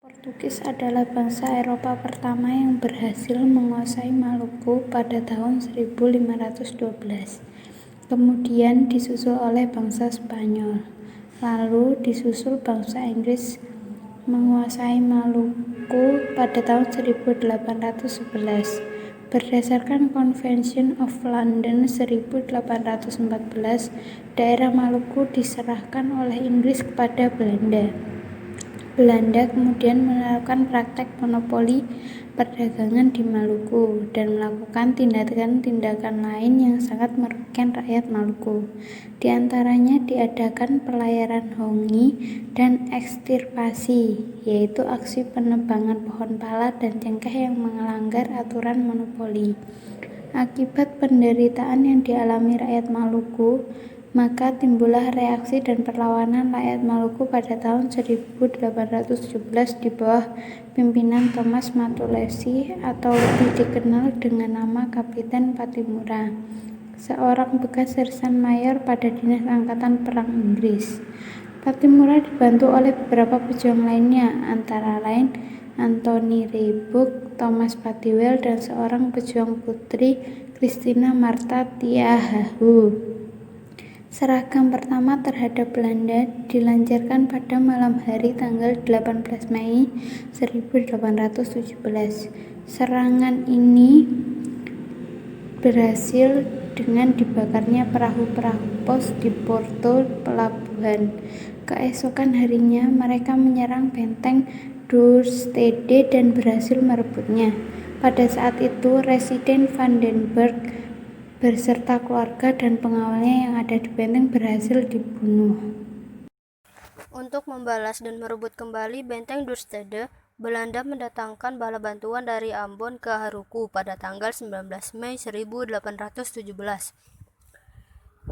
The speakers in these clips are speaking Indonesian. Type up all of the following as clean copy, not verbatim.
Portugis adalah bangsa Eropa pertama yang berhasil menguasai Maluku pada tahun 1512. Kemudian disusul oleh bangsa Spanyol. Lalu disusul bangsa Inggris menguasai Maluku pada tahun 1811. Berdasarkan Convention of London 1814, daerah Maluku diserahkan oleh Inggris kepada Belanda. Belanda kemudian melakukan praktek monopoli perdagangan di Maluku dan melakukan tindakan-tindakan lain yang sangat merugikan rakyat Maluku. Di antaranya diadakan pelayaran hongi dan ekstirpasi, yaitu aksi penebangan pohon pala dan cengkeh yang melanggar aturan monopoli. Akibat penderitaan yang dialami rakyat Maluku, maka timbullah reaksi dan perlawanan rakyat Maluku pada tahun 1817 di bawah pimpinan Thomas Matulesi atau lebih dikenal dengan nama Kapiten Patimura, seorang bekas sersan mayor pada dinas angkatan perang Inggris. Patimura dibantu oleh beberapa pejuang lainnya, antara lain Anthony Rayburg, Thomas Patiwell, dan seorang pejuang putri, Christina Martha Tiahahu. Seragam pertama terhadap Belanda dilancarkan pada malam hari tanggal 18 Mei 1817. Serangan ini berhasil dengan dibakarnya perahu-perahu pos di Porto pelabuhan. Keesokan harinya mereka menyerang benteng Dorstede dan berhasil merebutnya. Pada saat itu Residen Vandenberg berserta keluarga dan pengawalnya yang ada di benteng berhasil dibunuh. Untuk membalas dan merebut kembali benteng Dorstede, Belanda mendatangkan bala bantuan dari Ambon ke Haruku pada tanggal 19 Mei 1817.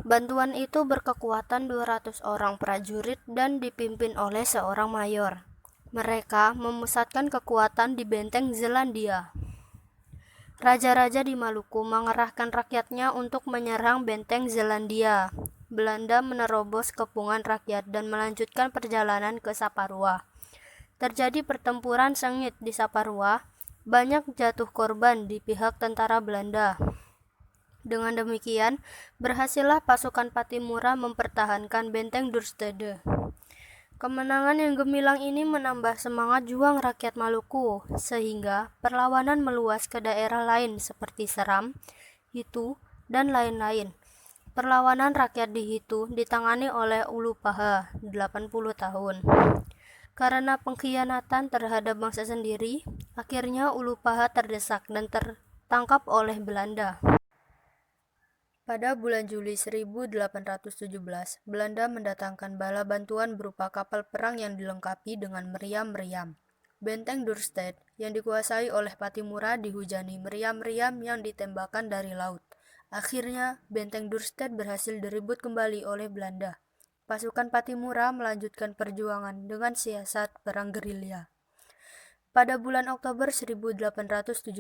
Bantuan itu berkekuatan 200 orang prajurit dan dipimpin oleh seorang mayor. Mereka memusatkan kekuatan di benteng Zelandia. Raja-raja di Maluku mengerahkan rakyatnya untuk menyerang benteng Zelandia. Belanda menerobos kepungan rakyat dan melanjutkan perjalanan ke Saparua. Terjadi pertempuran sengit di Saparua, banyak jatuh korban di pihak tentara Belanda. Dengan demikian, berhasillah pasukan Patimura mempertahankan benteng Dorstede. Kemenangan yang gemilang ini menambah semangat juang rakyat Maluku, sehingga perlawanan meluas ke daerah lain seperti Seram, Hitu, dan lain-lain. Perlawanan rakyat di Hitu ditangani oleh Ulupaha, 80 tahun. Karena pengkhianatan terhadap bangsa sendiri, akhirnya Ulupaha terdesak dan tertangkap oleh Belanda. Pada bulan Juli 1817, Belanda mendatangkan bala bantuan berupa kapal perang yang dilengkapi dengan meriam-meriam. Benteng Dorstede yang dikuasai oleh Patimura dihujani meriam-meriam yang ditembakkan dari laut. Akhirnya, benteng Dorstede berhasil direbut kembali oleh Belanda. Pasukan Patimura melanjutkan perjuangan dengan siasat perang gerilya. Pada bulan Oktober 1817,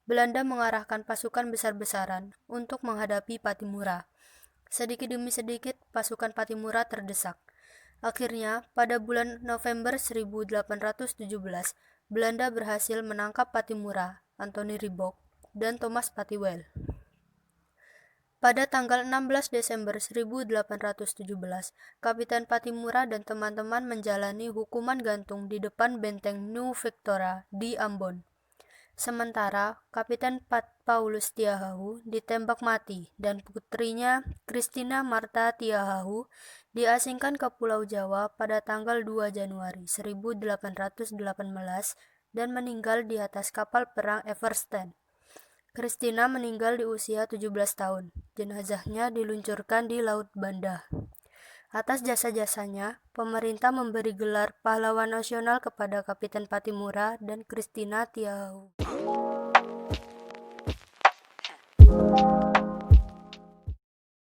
Belanda mengarahkan pasukan besar-besaran untuk menghadapi Patimura. Sedikit demi sedikit, pasukan Patimura terdesak. Akhirnya, pada bulan November 1817, Belanda berhasil menangkap Patimura, Anthony Rayburg, dan Thomas Patiwell. Pada tanggal 16 Desember 1817, Kapiten Patimura dan teman-teman menjalani hukuman gantung di depan benteng New Victoria di Ambon. Sementara Kapiten Paulus Tiahahu ditembak mati dan putrinya Christina Martha Tiahahu diasingkan ke Pulau Jawa pada tanggal 2 Januari 1818 dan meninggal di atas kapal perang Everstein. Christina meninggal di usia 17 tahun. Jenazahnya diluncurkan di Laut Banda. Atas jasa-jasanya, pemerintah memberi gelar Pahlawan Nasional kepada Kapiten Patimura dan Christina Tiahahu.